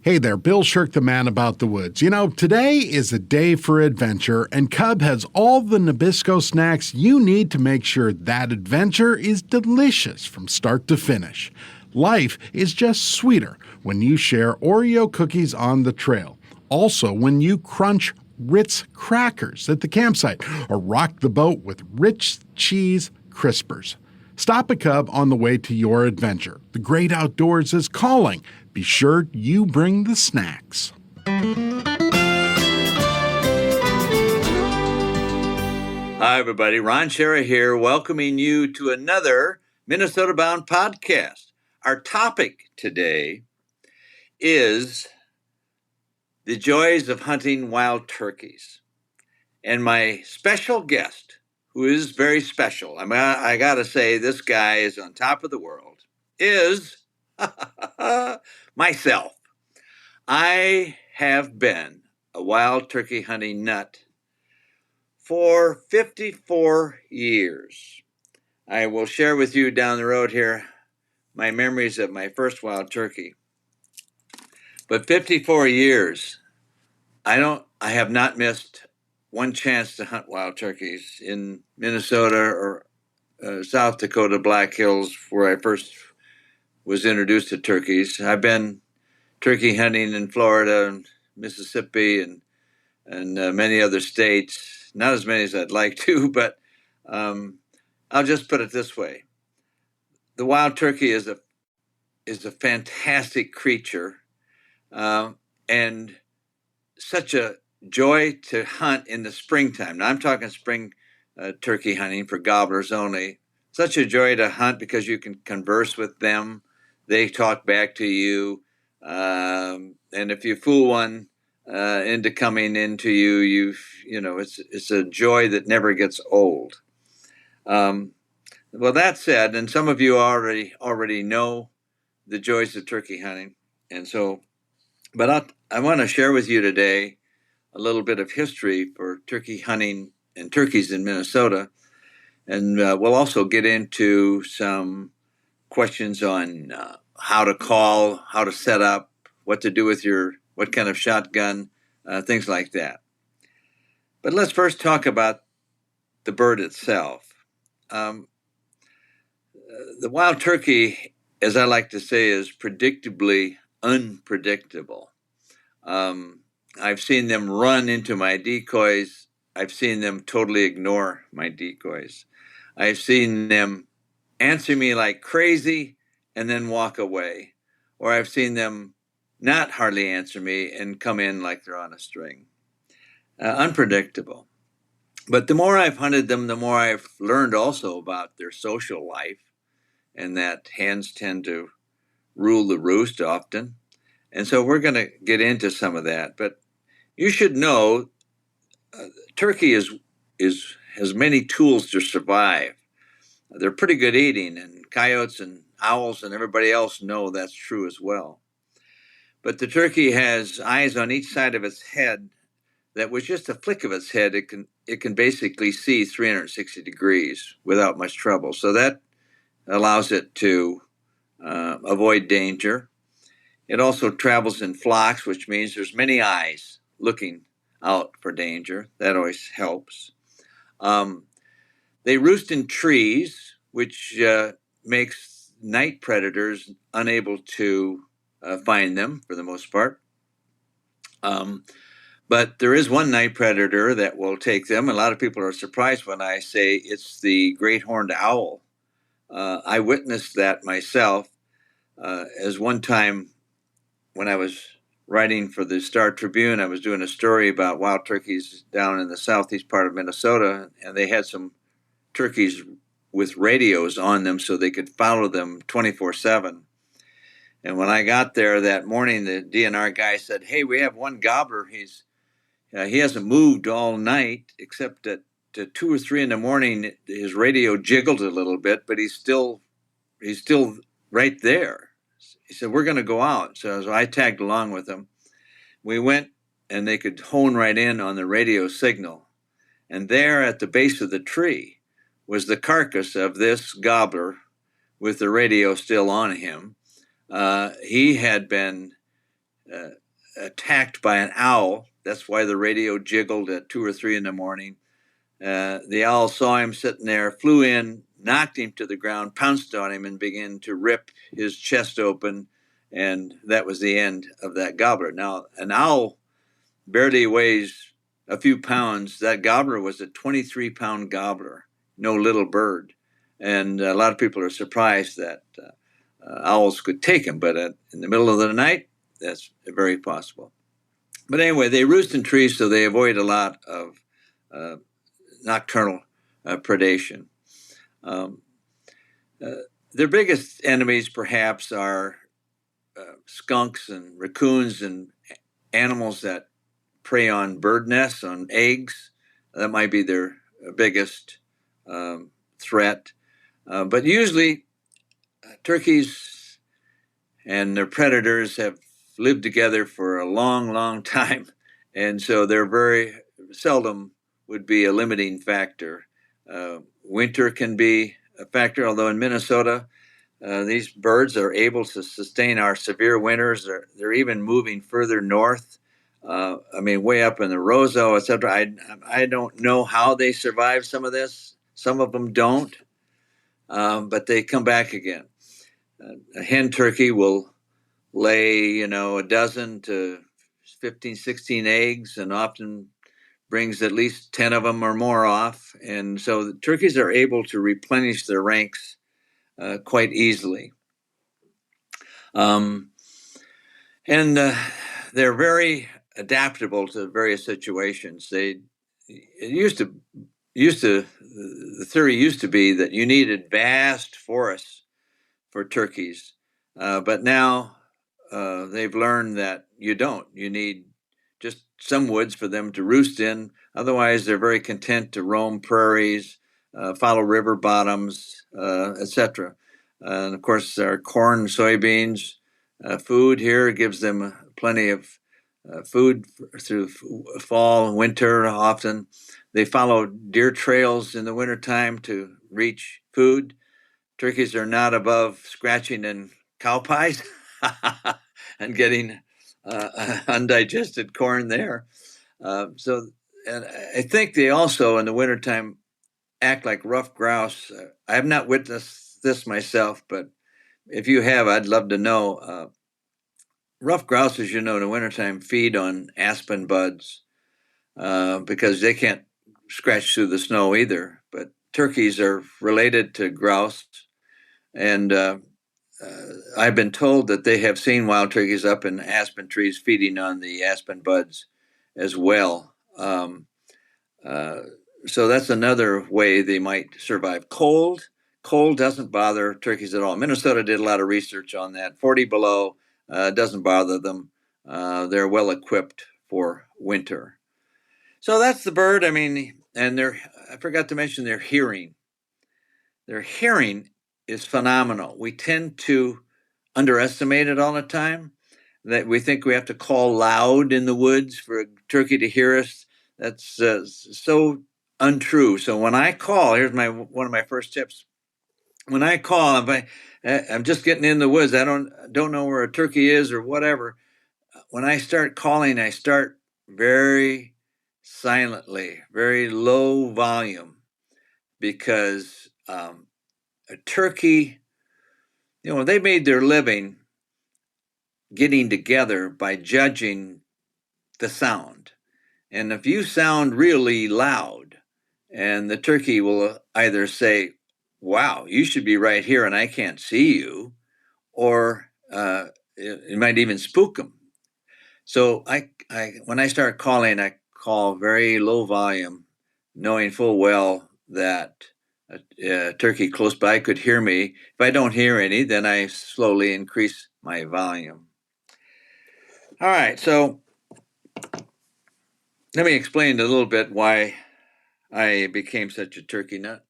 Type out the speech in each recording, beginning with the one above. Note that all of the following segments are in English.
Hey there, Bill Shirk, the man about the woods. Today is a day for adventure, and Cub has all the Nabisco snacks you need to make sure that adventure is delicious from start to finish. Life is just sweeter when you share Oreo cookies on the trail. Also, when you crunch Ritz crackers at the campsite or rock the boat with rich cheese crispers. Stop a Cub on the way to your adventure. The great outdoors is calling. Be sure you bring the snacks. Hi, everybody. Ron Schara here, welcoming you to another Minnesota Bound podcast. Our topic today is the joys of hunting wild turkeys. And my special guest, who is very special, I got to say, this guy is on top of the world, is myself. I have been a wild turkey hunting nut for 54 years. I will share with you down the road here my memories of my first wild turkey. But 54 years, I have not missed one chance to hunt wild turkeys in Minnesota or South Dakota Black Hills, where I first was introduced to turkeys. I've been turkey hunting in Florida and Mississippi and many other states. Not as many as I'd like to, but I'll just put it this way: the wild turkey is a fantastic creature, and such a joy to hunt in the springtime. Now I'm talking spring turkey hunting for gobblers only. Such a joy to hunt because you can converse with them. They talk back to you, and if you fool one into coming into you, it's a joy that never gets old. Well, that said, and some of you already know the joys of turkey hunting, and so, but I want to share with you today a little bit of history for turkey hunting and turkeys in Minnesota, and we'll also get into some questions on how to call, how to set up, what to do with what kind of shotgun, things like that. But let's first talk about the bird itself. The wild turkey, as I like to say, is predictably unpredictable. I've seen them run into my decoys. I've seen them totally ignore my decoys. I've seen them answer me like crazy and then walk away. Or I've seen them not hardly answer me and come in like they're on a string. Unpredictable. But the more I've hunted them, the more I've learned also about their social life, and that hens tend to rule the roost often. And so we're going to get into some of that. But you should know turkey has many tools to survive. They're pretty good eating, and coyotes and owls and everybody else know that's true as well. But the turkey has eyes on each side of its head that with just a flick of its head, it can basically see 360 degrees without much trouble. So that allows it to avoid danger. It also travels in flocks, which means there's many eyes looking out for danger. That always helps. They roost in trees, which makes night predators unable to find them for the most part. But there is one night predator that will take them. A lot of people are surprised when I say it's the great horned owl. I witnessed that myself as one time when I was writing for the Star Tribune. I was doing a story about wild turkeys down in the southeast part of Minnesota, and they had some turkeys with radios on them so they could follow them 24/7. And when I got there that morning, the DNR guy said, "Hey, we have one gobbler. He hasn't moved all night, except at 2 or 3 in the morning, his radio jiggled a little bit, but he's still right there." He said, "We're going to go out." So I tagged along with him. We went, and they could hone right in on the radio signal. And there at the base of the tree was the carcass of this gobbler with the radio still on him. He had been attacked by an owl. That's why the radio jiggled at 2 or 3 in the morning. The owl saw him sitting there, flew in, knocked him to the ground, pounced on him, and began to rip his chest open. And that was the end of that gobbler. Now, an owl barely weighs a few pounds. That gobbler was a 23-pound gobbler, no little bird. And a lot of people are surprised that owls could take him, but in the middle of the night, that's very possible. But anyway, they roost in trees, so they avoid a lot of nocturnal predation. Their biggest enemies, perhaps, are skunks and raccoons and animals that prey on bird nests, on eggs. That might be their biggest threat. But usually, turkeys and their predators have lived together for a long, long time. And so they're very seldom would be a limiting factor. Winter can be a factor, although in Minnesota, these birds are able to sustain our severe winters. They're even moving further north. Way up in the Roseau, etc. I don't know how they survive some of this. Some of them don't, but they come back again. A hen turkey will lay, a dozen to 15, 16 eggs, and often brings at least 10 of them or more off. And so the turkeys are able to replenish their ranks quite easily. And they're very adaptable to various situations. The theory used to be that you needed vast forests for turkeys, but now they've learned that you don't. You need just some woods for them to roost in. Otherwise, they're very content to roam prairies, follow river bottoms, etc. And of course, our corn, soybeans, food here gives them plenty of food through fall and winter. Often they follow deer trails in the wintertime to reach food. Turkeys are not above scratching in cow pies and getting undigested corn there. And I think they also in the wintertime act like ruffed grouse. I have not witnessed this myself, but if you have, I'd love to know. Ruffed grouse, as you know, in the wintertime feed on aspen buds because they can't scratch through the snow either. But turkeys are related to grouse, and I've been told that they have seen wild turkeys up in aspen trees feeding on the aspen buds as well. So that's another way they might survive. Cold doesn't bother turkeys at all. Minnesota did a lot of research on that. 40 below doesn't bother them. They're well equipped for winter. So that's the bird. And I forgot to mention their hearing. Their hearing is phenomenal. We tend to underestimate it all the time. That we think we have to call loud in the woods for a turkey to hear us. That's so untrue. So when I call, here's one of my first tips. When I call, if I'm just getting in the woods, I don't know where a turkey is or whatever. When I start calling, I start very silently, very low volume, because a turkey, they made their living getting together by judging the sound. And if you sound really loud, and the turkey will either say, wow, you should be right here and I can't see you, or it might even spook them. So when I start calling, I call very low volume, knowing full well that a turkey close by could hear me. If I don't hear any, then I slowly increase my volume. All right, so let me explain a little bit why I became such a turkey nut.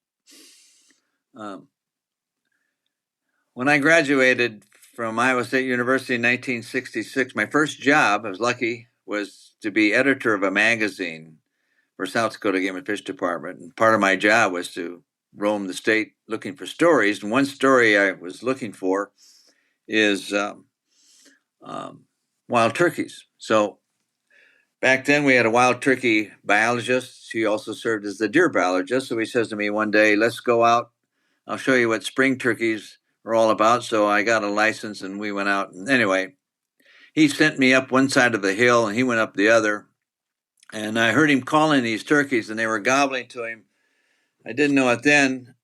When I graduated from Iowa State University in 1966, my first job, I was lucky, was to be editor of a magazine for South Dakota Game and Fish Department. And part of my job was to roam the state looking for stories. And one story I was looking for is wild turkeys. So back then we had a wild turkey biologist. He also served as the deer biologist. So he says to me one day, let's go out. I'll show you what spring turkeys are all about. So I got a license and we went out. And anyway, he sent me up one side of the hill and he went up the other. And I heard him calling these turkeys and they were gobbling to him. I didn't know it then,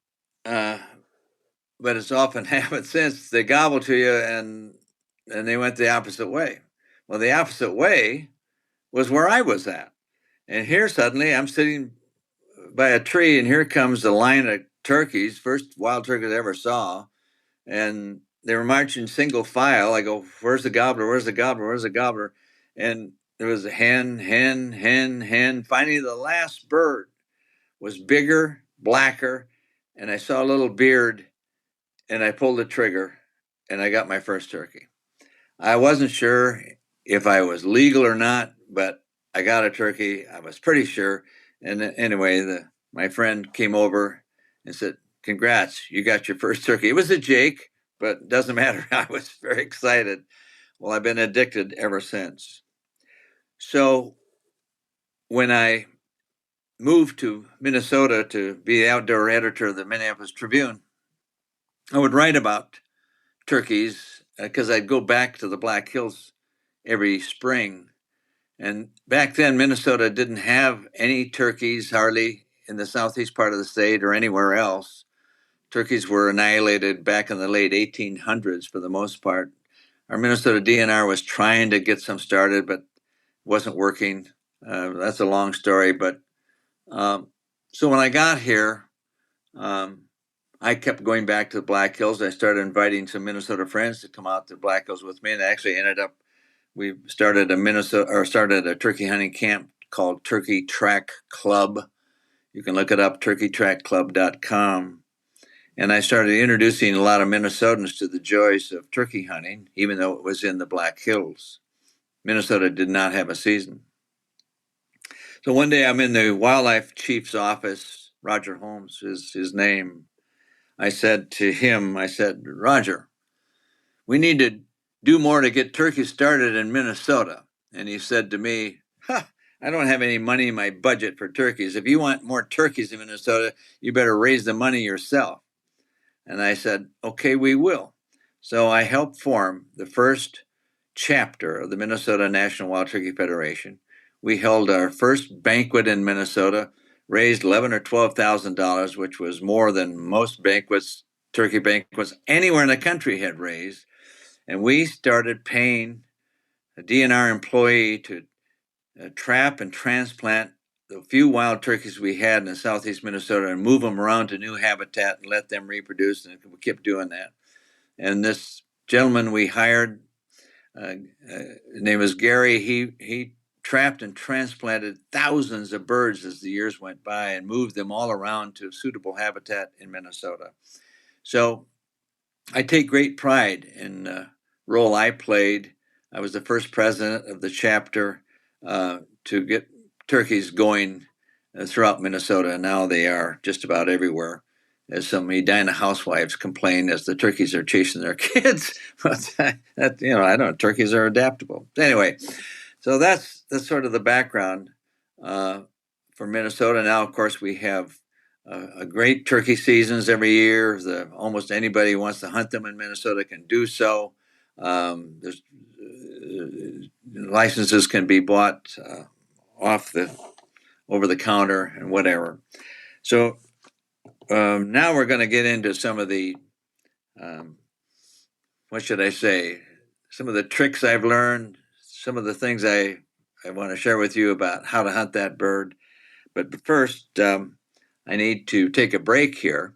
but it's often happened since. They gobble to you and they went the opposite way. Well, the opposite way was where I was at. And here suddenly I'm sitting by a tree and here comes a line of turkeys, first wild turkeys I ever saw. And they were marching single file. I go, where's the gobbler? Where's the gobbler? Where's the gobbler? And there was a hen. Finally, the last bird was bigger, blacker, and I saw a little beard, and I pulled the trigger, and I got my first turkey. I wasn't sure if I was legal or not, but I got a turkey. I was pretty sure. And anyway, my friend came over and said, congrats, you got your first turkey. It was a Jake, but it doesn't matter. I was very excited. Well, I've been addicted ever since. So when I moved to Minnesota to be the outdoor editor of the Minneapolis Tribune, I would write about turkeys because I'd go back to the Black Hills every spring. And back then, Minnesota didn't have any turkeys hardly in the southeast part of the state or anywhere else. Turkeys were annihilated back in the late 1800s for the most part. Our Minnesota DNR was trying to get some started, but wasn't working. That's a long story. But so when I got here, I kept going back to the Black Hills. I started inviting some Minnesota friends to come out to Black Hills with me, and I actually ended up. We started a turkey hunting camp called Turkey Track Club. You can look it up, turkeytrackclub.com. And I started introducing a lot of Minnesotans to the joys of turkey hunting, even though it was in the Black Hills. Minnesota did not have a season. So one day I'm in the wildlife chief's office. Roger Holmes is his name. I said to him, Roger, we need to do more to get turkeys started in Minnesota. And he said to me, I don't have any money in my budget for turkeys. If you want more turkeys in Minnesota, you better raise the money yourself. And I said, okay, we will. So I helped form the first chapter of the Minnesota National Wild Turkey Federation. We held our first banquet in Minnesota, raised $11,000 or $12,000, which was more than most banquets, turkey banquets anywhere in the country had raised. And we started paying a DNR employee to trap and transplant the few wild turkeys we had in the southeast Minnesota and move them around to new habitat and let them reproduce. And we kept doing that. And this gentleman we hired, his name was Gary, he trapped and transplanted thousands of birds as the years went by and moved them all around to suitable habitat in Minnesota. So I take great pride in the role I played. I was the first president of the chapter to get turkeys going throughout Minnesota, and now they are just about everywhere. As some Edina housewives complain as the turkeys are chasing their kids. But I don't know, turkeys are adaptable. Anyway, so that's sort of the background for Minnesota. Now, of course, we have a great turkey seasons every year. Almost anybody who wants to hunt them in Minnesota can do so. There's licenses can be bought over the counter and whatever. So now we're going to get into some of the some of the tricks I've learned, some of the things I want to share with you about how to hunt that bird. But first, I need to take a break here,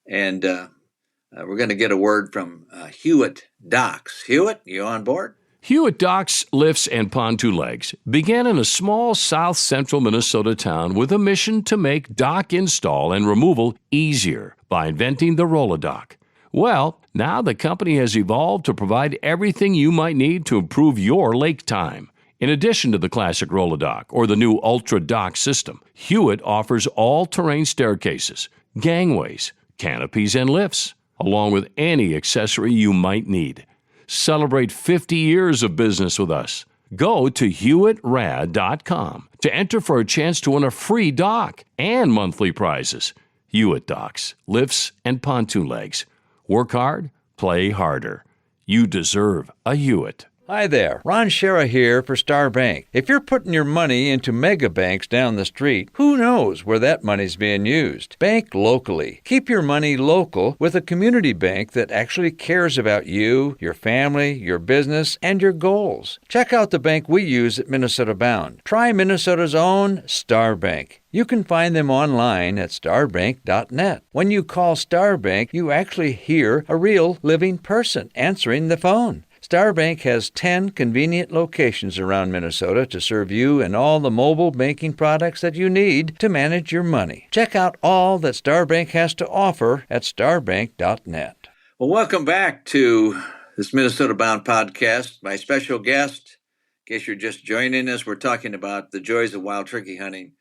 and we're going to get a word from Hewitt Docks. Hewitt, you on board? Hewitt Docks, Lifts, and Pontoon Legs began in a small south-central Minnesota town with a mission to make dock install and removal easier by inventing the Roll-A-Dock. Well, now the company has evolved to provide everything you might need to improve your lake time. In addition to the classic Roll-A-Dock or the new Ultra Dock system, Hewitt offers all-terrain staircases, gangways, canopies, and lifts, along with any accessory you might need. Celebrate 50 years of business with us. Go to HewittRad.com to enter for a chance to win a free dock and monthly prizes. Hewitt docks, lifts, and pontoon legs. Work hard, play harder. You deserve a Hewitt. Hi there, Ron Schara here for Star Bank. If you're putting your money into mega banks down the street, who knows where that money's being used? Bank locally. Keep your money local with a community bank that actually cares about you, your family, your business, and your goals. Check out the bank we use at Minnesota Bound. Try Minnesota's own Star Bank. You can find them online at starbank.net. When you call Star Bank, you actually hear a real living person answering the phone. Star Bank has 10 convenient locations around Minnesota to serve you and all the mobile banking products that you need to manage your money. Check out all that Star Bank has to offer at starbank.net. Well, welcome back to this Minnesota Bound podcast. My special guest, in case you're just joining us, we're talking about the joys of wild turkey hunting.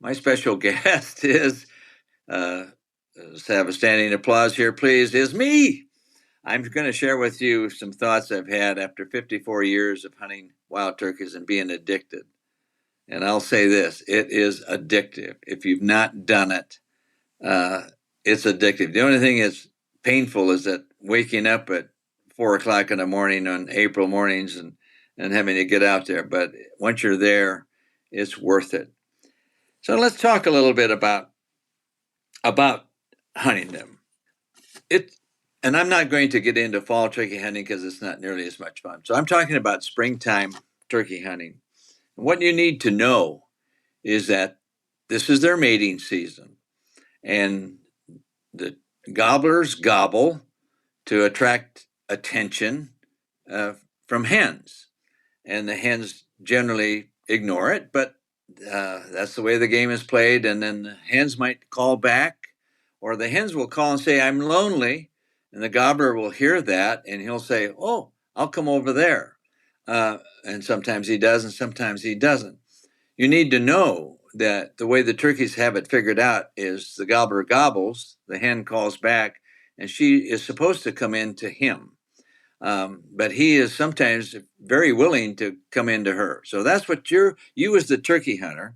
My special guest is, let's have a standing applause here, please, is me. I'm going to share with you some thoughts I've had after 54 years of hunting wild turkeys and being addicted. And I'll say this, it is addictive. If you've not done it, it's addictive. The only thing that's painful is that waking up at 4 o'clock in the morning on April mornings and having to get out there. But once you're there, it's worth it. So let's talk a little bit about hunting them. And I'm not going to get into fall turkey hunting because it's not nearly as much fun. So I'm talking about springtime turkey hunting. What you need to know is that this is their mating season. And the gobblers gobble to attract attention from hens. And the hens generally ignore it, but that's the way the game is played. And then the hens might call back, or the hens will call and say, I'm lonely. And the gobbler will hear that, and he'll say, oh, I'll come over there. And sometimes he does, and sometimes he doesn't. You need to know that the way the turkeys have it figured out is the gobbler gobbles, the hen calls back, and she is supposed to come in to him. But he is sometimes very willing to come into her. So that's what you as the turkey hunter,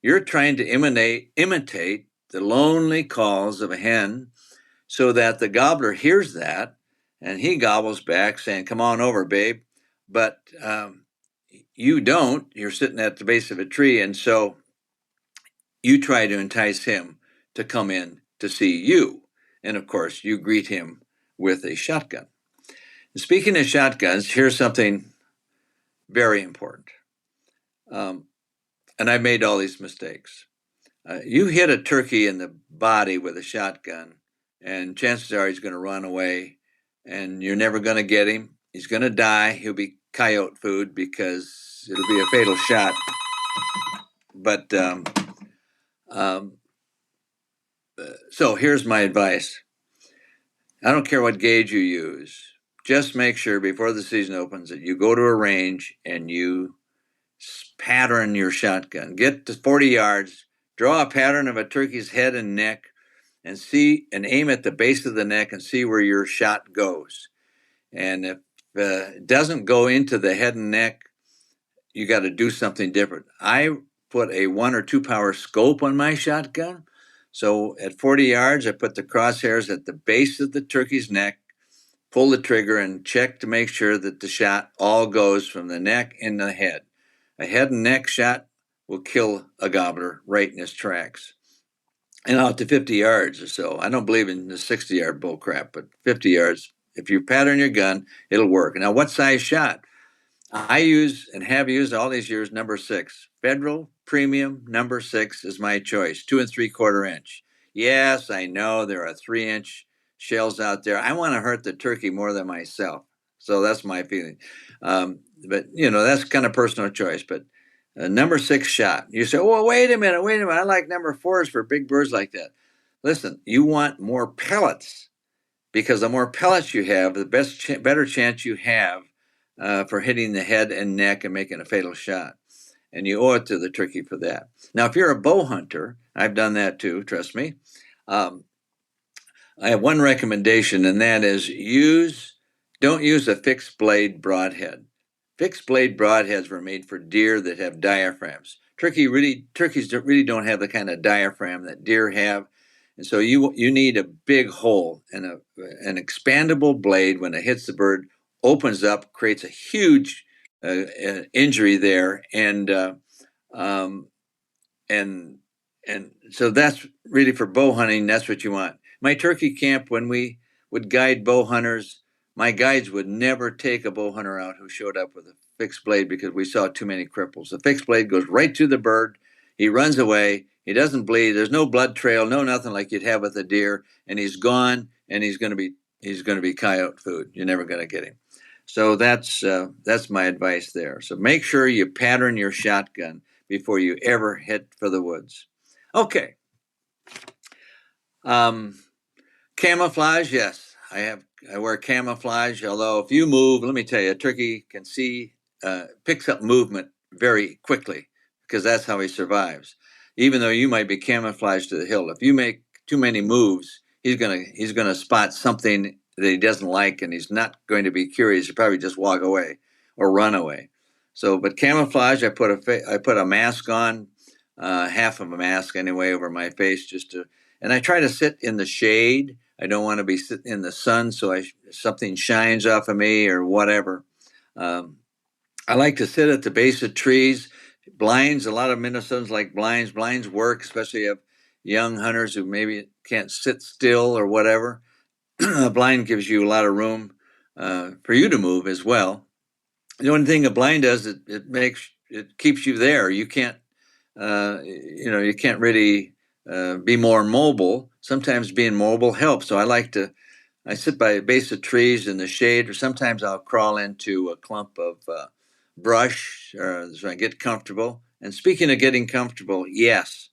you're trying to imitate the lonely calls of a hen, so that the gobbler hears that and he gobbles back saying, come on over, babe. But you don't. You're sitting at the base of a tree. And so you try to entice him to come in to see you. And of course, you greet him with a shotgun. And speaking of shotguns, here's something very important. And I've made all these mistakes. You hit a turkey in the body with a shotgun, and chances are he's going to run away, and you're never going to get him. He's going to die. He'll be coyote food because it'll be a fatal shot. But so here's my advice. I don't care what gauge you use. Just make sure before the season opens that you go to a range and you pattern your shotgun. Get to 40 yards, draw a pattern of a turkey's head and neck, and aim at the base of the neck and see where your shot goes. And if it doesn't go into the head and neck, you got to do something different. I put a 1 or 2 power scope on my shotgun. So at 40 yards, I put the crosshairs at the base of the turkey's neck, pull the trigger, and check to make sure that the shot all goes from the neck in the head. A head and neck shot will kill a gobbler right in his tracks. And out to 50 yards or so. I don't believe in the 60-yard bull crap, but 50 yards. If you pattern your gun, it'll work. Now, what size shot? I use and have used all these years number 6. Federal Premium number 6 is my choice, 2 3/4 inch. Yes, I know there are 3-inch shells out there. I want to hurt the turkey more than myself. So that's my feeling. But, that's kind of personal choice. But number 6 shot. You say, oh, wait a minute. I like number 4s for big birds like that. Listen, you want more pellets, because the more pellets you have, the better chance you have for hitting the head and neck and making a fatal shot. And you owe it to the turkey for that. Now, if you're a bow hunter, I've done that too, trust me. I have one recommendation, and that is don't use a fixed blade broadhead. Fixed blade broadheads were made for deer that have diaphragms. Turkeys really don't have the kind of diaphragm that deer have. And so you need a big hole, and an expandable blade, when it hits the bird, opens up, creates a huge injury there, and um, and so that's really for bow hunting. That's what you want. My turkey camp, when we would guide bow hunters, my guides would never take a bow hunter out who showed up with a fixed blade because we saw too many cripples. The fixed blade goes right to the bird. He runs away. He doesn't bleed. There's no blood trail, no nothing like you'd have with a deer, and he's gone. And he's going to be coyote food. You're never going to get him. So that's my advice there. So make sure you pattern your shotgun before you ever hit for the woods. Okay. Camouflage, yes. I wear camouflage, although if you move, let me tell you, a turkey can picks up movement very quickly because that's how he survives. Even though you might be camouflaged to the hill, if you make too many moves, he's gonna spot something that he doesn't like, and he's not going to be curious. He'll probably just walk away or run away. So, but camouflage, I put a mask on, half of a mask anyway, over my face, and I try to sit in the shade. I don't want to be sitting in the sun, so something shines off of me or whatever. I like to sit at the base of trees. Blinds, a lot of Minnesotans like blinds. Blinds work, especially if you have young hunters who maybe can't sit still or whatever. A blind gives you a lot of room for you to move as well. The only thing a blind does, it keeps you there. You can't, you can't really be more mobile. Sometimes being mobile helps. So I sit by a base of trees in the shade, or sometimes I'll crawl into a clump of brush so I get comfortable. And speaking of getting comfortable, yes,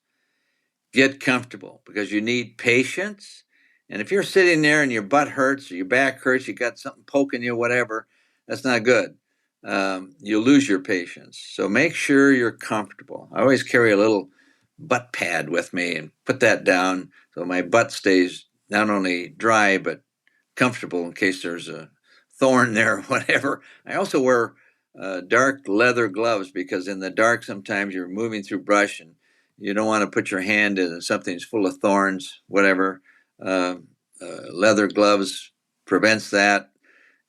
get comfortable, because you need patience. And if you're sitting there and your butt hurts or your back hurts, you got something poking you, whatever, that's not good. You'll lose your patience. So make sure you're comfortable. I always carry a little butt pad with me and put that down so my butt stays not only dry but comfortable in case there's a thorn there or whatever. I also wear dark leather gloves, because in the dark sometimes you're moving through brush and you don't want to put your hand in something's full of thorns, whatever. Leather gloves prevents that.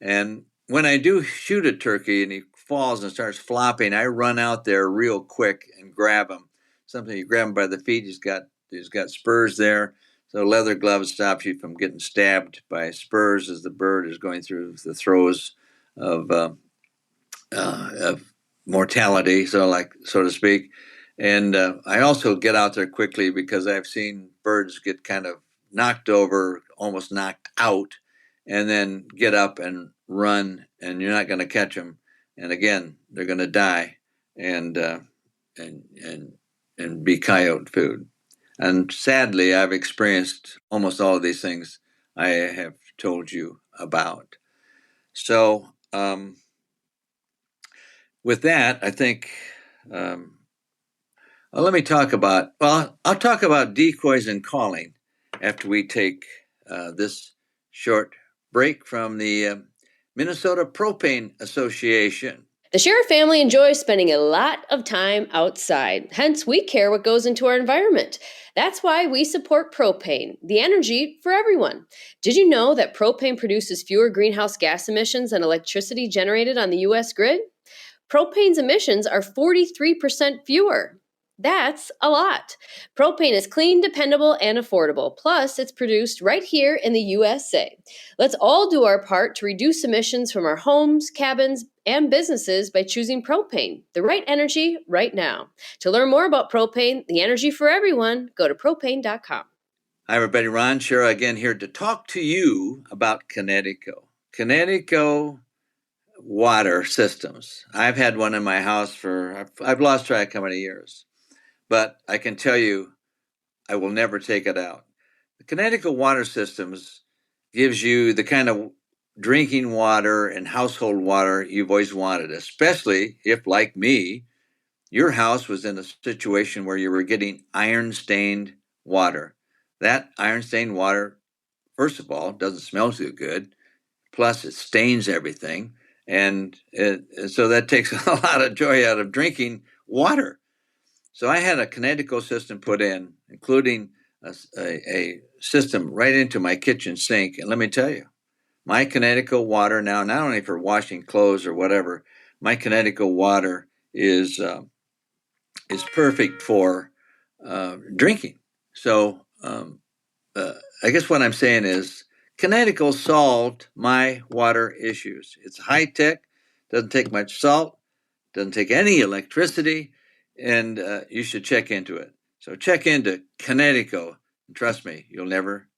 And when I do shoot a turkey and he falls and starts flopping, I run out there real quick and grab him. Something, you grab him by the feet, he's got spurs there. So leather gloves stops you from getting stabbed by spurs as the bird is going through the throes of mortality, so to speak. And I also get out there quickly because I've seen birds get kind of knocked over, almost knocked out, and then get up and run, and you're not going to catch them. And again, they're going to die and be coyote food. And sadly, I've experienced almost all of these things I have told you about. So with that, I think let me talk about, I'll talk about decoys and calling after we take this short break from the Minnesota Propane Association. The Schara family enjoys spending a lot of time outside. Hence, we care what goes into our environment. That's why we support propane, the energy for everyone. Did you know that propane produces fewer greenhouse gas emissions than electricity generated on the U.S. grid? Propane's emissions are 43% fewer. That's a lot. Propane is clean, dependable, and affordable. Plus, it's produced right here in the USA. Let's all do our part to reduce emissions from our homes, cabins, and businesses by choosing propane, the right energy right now. To learn more about propane, the energy for everyone, go to propane.com. Hi, everybody. Ron Schara again here to talk to you about Connecticut. Connecticut water systems. I've had one in my house I've lost track how many years. But I can tell you, I will never take it out. The Connecticut water systems gives you the kind of drinking water and household water you've always wanted, especially if, like me, your house was in a situation where you were getting iron-stained water. That iron-stained water, first of all, doesn't smell too good. Plus, it stains everything. And so that takes a lot of joy out of drinking water. So I had a Kinetico system put in, including a system right into my kitchen sink. And let me tell you, my Kinetico water now, not only for washing clothes or whatever, my Kinetico water is perfect for drinking. So I guess what I'm saying is Kinetico solved my water issues. It's high tech, doesn't take much salt, doesn't take any electricity, and you should check into it. So check into Kinetico. And trust me, you'll never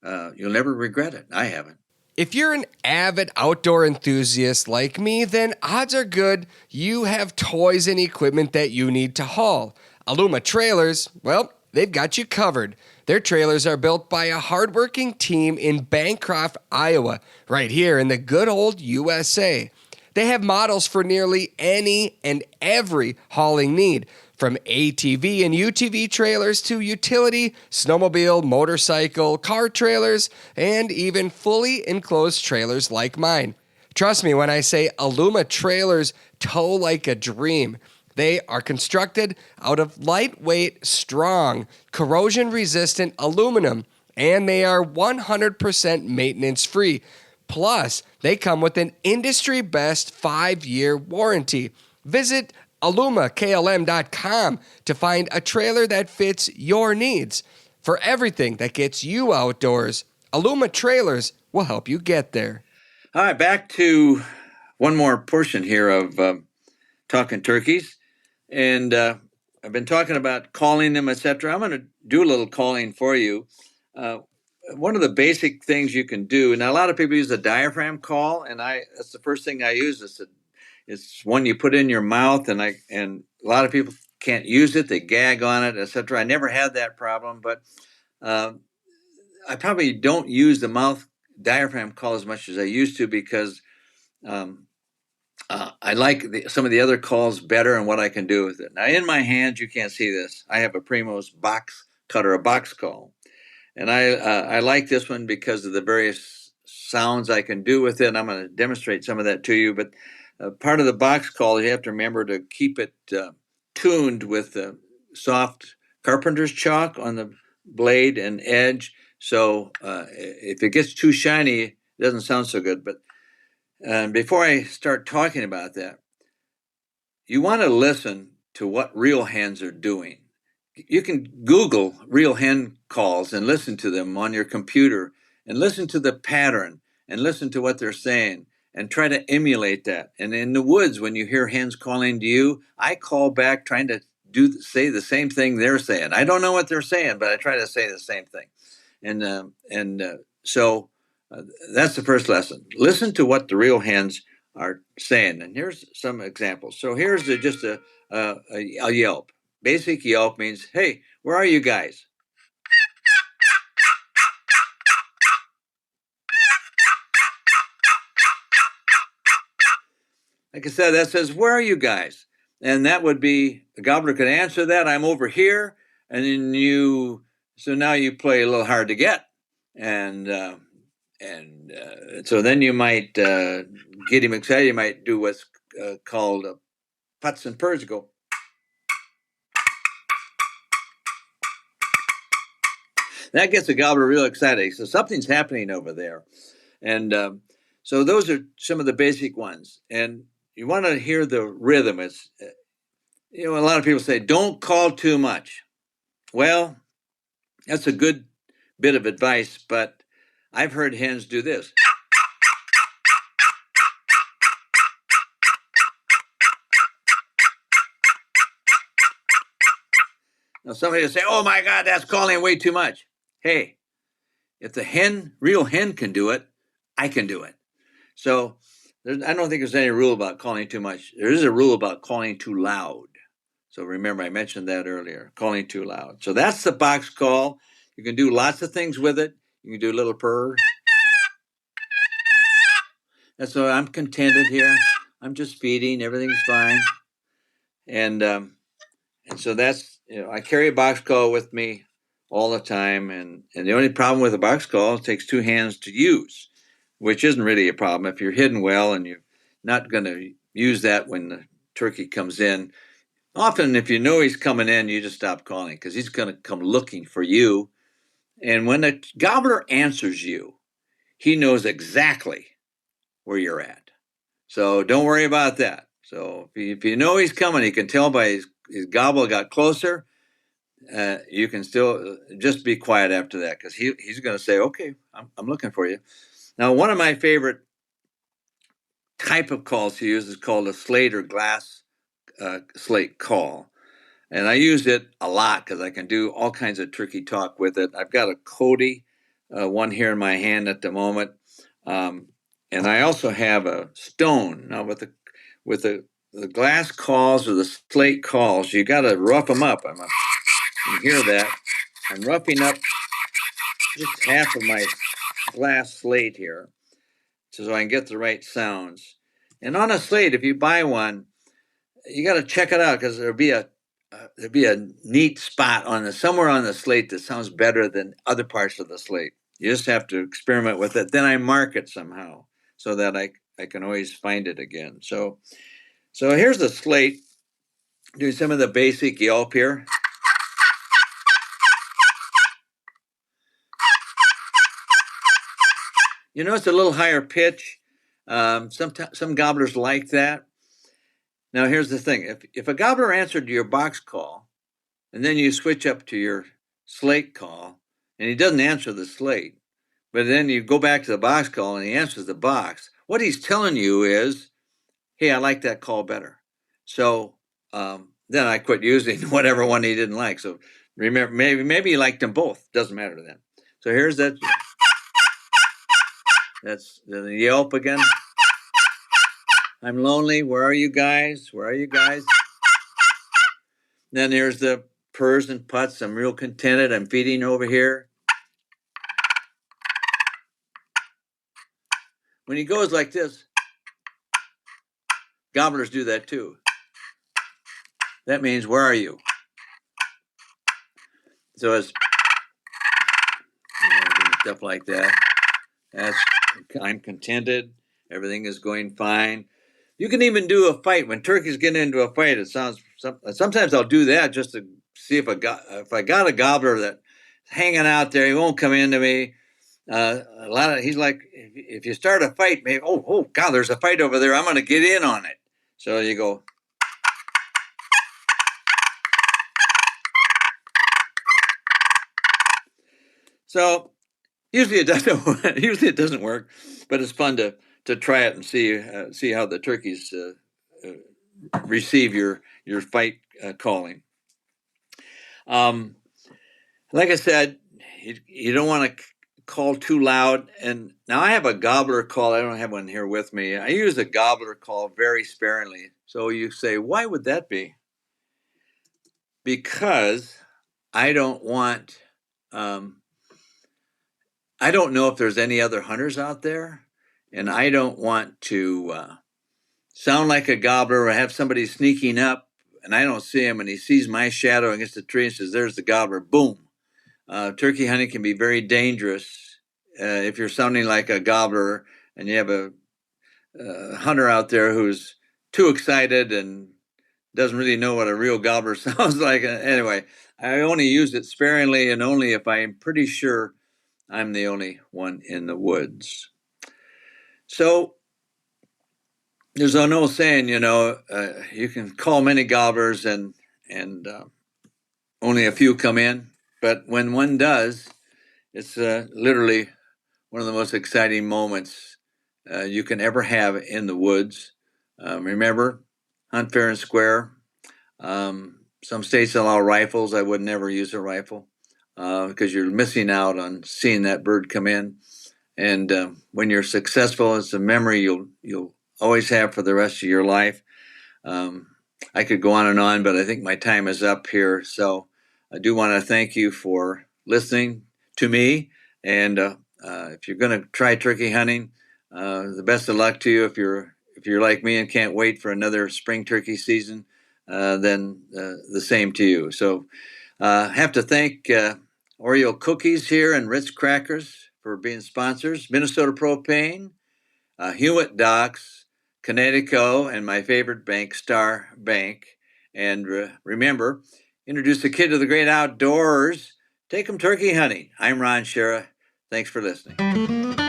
regret it. I haven't. If you're an avid outdoor enthusiast like me, then odds are good you have toys and equipment that you need to haul. Aluma Trailers, well, they've got you covered. Their trailers are built by a hardworking team in Bancroft, Iowa, right here in the good old USA. They have models for nearly any and every hauling need, from ATV and UTV trailers to utility, snowmobile, motorcycle, car trailers, and even fully enclosed trailers like mine. Trust me when I say Aluma Trailers tow like a dream. They are constructed out of lightweight, strong, corrosion-resistant aluminum, and they are 100% maintenance-free. Plus, they come with an industry-best 5-year warranty. Visit alumaklm.com to find a trailer that fits your needs. For everything that gets you outdoors, Aluma Trailers will help you get there. All right, back to one more portion here of Talking Turkeys. And I've been talking about calling them, etc. I'm going to do a little calling for you. One of the basic things you can do, and a lot of people use a diaphragm call, and that's the first thing I use. It's one you put in your mouth, and a lot of people can't use it. They gag on it, etc. I never had that problem, but I probably don't use the mouth diaphragm call as much as I used to because I like some of the other calls better and what I can do with it. Now, in my hands, you can't see this. I have a Primos box cutter, a box call. And I like this one because of the various sounds I can do with it. And I'm going to demonstrate some of that to you. But part of the box call, you have to remember to keep it tuned with soft carpenter's chalk on the blade and edge. So if it gets too shiny, it doesn't sound so good. But before I start talking about that, you want to listen to what real hens are doing. You can Google real hen calls and listen to them on your computer and listen to the pattern and listen to what they're saying and try to emulate that. And in the woods, when you hear hens calling to you, I call back trying to say the same thing they're saying. I don't know what they're saying, but I try to say the same thing. So that's the first lesson. Listen to what the real hens are saying. And here's some examples. So here's just a yelp. Basic yelp means, hey, where are you guys? Like I said, that says, where are you guys? And that would be, the gobbler could answer that, I'm over here. And then so now you play a little hard to get. And so then you might get him excited. You might do what's called putts and purrs. Go. That gets the gobbler real excited. So something's happening over there. And so those are some of the basic ones. And you want to hear the rhythm. It's, a lot of people say, don't call too much. Well, that's a good bit of advice, but I've heard hens do this. Now somebody will say, oh my God, that's calling way too much. Hey, if the real hen can do it, I can do it. So I don't think there's any rule about calling too much. There is a rule about calling too loud. So remember, I mentioned that earlier, calling too loud. So that's the box call. You can do lots of things with it. You can do a little purr. And so I'm contented here. I'm just feeding. Everything's fine. And so that's, I carry a box call with me all the time. And the only problem with a box call, it takes two hands to use. which isn't really a problem if you're hidden well and you're not going to use that when the turkey comes in. Often, if you know he's coming in, you just stop calling because he's going to come looking for you. And when the gobbler answers you, he knows exactly where you're at. So don't worry about that. So if you know he's coming, you can tell by his gobble got closer. You can still just be quiet after that because he's going to say, okay, I'm looking for you. Now, one of my favorite type of calls to use is called a slate or glass slate call. And I use it a lot because I can do all kinds of tricky talk with it. I've got a Cody, one here in my hand at the moment. And I also have a stone. Now with the glass calls or the slate calls, you got to rough them up. You hear that? I'm roughing up just half of my glass slate here so I can get the right sounds. And on a slate, if you buy one, you got to check it out because there'll be a neat spot somewhere on the slate that sounds better than other parts of the slate. You just have to experiment with it. Then I mark it somehow so that I can always find it again. So here's the slate. Do some of the basic yelp here. You know, it's a little higher pitch. Some gobblers like that. Now, here's the thing. If a gobbler answered your box call, and then you switch up to your slate call, and he doesn't answer the slate, but then you go back to the box call, and he answers the box, what he's telling you is, hey, I like that call better. So then I quit using whatever one he didn't like. So remember, maybe he liked them both. Doesn't matter then. So here's that. That's the yelp again. I'm lonely. Where are you guys? Where are you guys? Then there's the purrs and putts. I'm real contented. I'm feeding over here. When he goes like this, gobblers do that too. That means, where are you? So it's stuff like that. I'm contented. Everything is going fine. You can even do a fight. When turkeys get into a fight, it sounds. Sometimes I'll do that just to see if I got a gobbler that's hanging out there. He won't come into me. He's like, if you start a fight, maybe oh God, there's a fight over there. I'm going to get in on it. So you go. So usually it doesn't work, but it's fun to try it and see how the turkeys receive your fight calling. Like I said, you don't want to call too loud. And now I have a gobbler call. I don't have one here with me. I use a gobbler call very sparingly. So you say, why would that be? Because I don't want. I don't know if there's any other hunters out there, and I don't want to sound like a gobbler or have somebody sneaking up and I don't see him and he sees my shadow against the tree and says, there's the gobbler. Boom. Turkey hunting can be very dangerous if you're sounding like a gobbler and you have a hunter out there who's too excited and doesn't really know what a real gobbler sounds like. Anyway, I only use it sparingly and only if I'm pretty sure I'm the only one in the woods. So there's an old saying, you can call many gobblers and only a few come in. But when one does, it's literally one of the most exciting moments you can ever have in the woods. Remember, hunt fair and square. Some states allow rifles. I would never use a rifle because you're missing out on seeing that bird come in. And when you're successful, it's a memory you'll always have for the rest of your life. I could go on, but I think my time is up here. So I do want to thank you for listening to me. And if you're going to try turkey hunting, the best of luck to you. If you're like me and can't wait for another spring turkey season, then the same to you. So have to thank Oreo Cookies here and Ritz Crackers for being sponsors. Minnesota Propane, Hewitt Docks, Connecticut, and my favorite bank, Star Bank. And remember, introduce the kid to the great outdoors. Take them turkey hunting. I'm Ron Schara. Thanks for listening.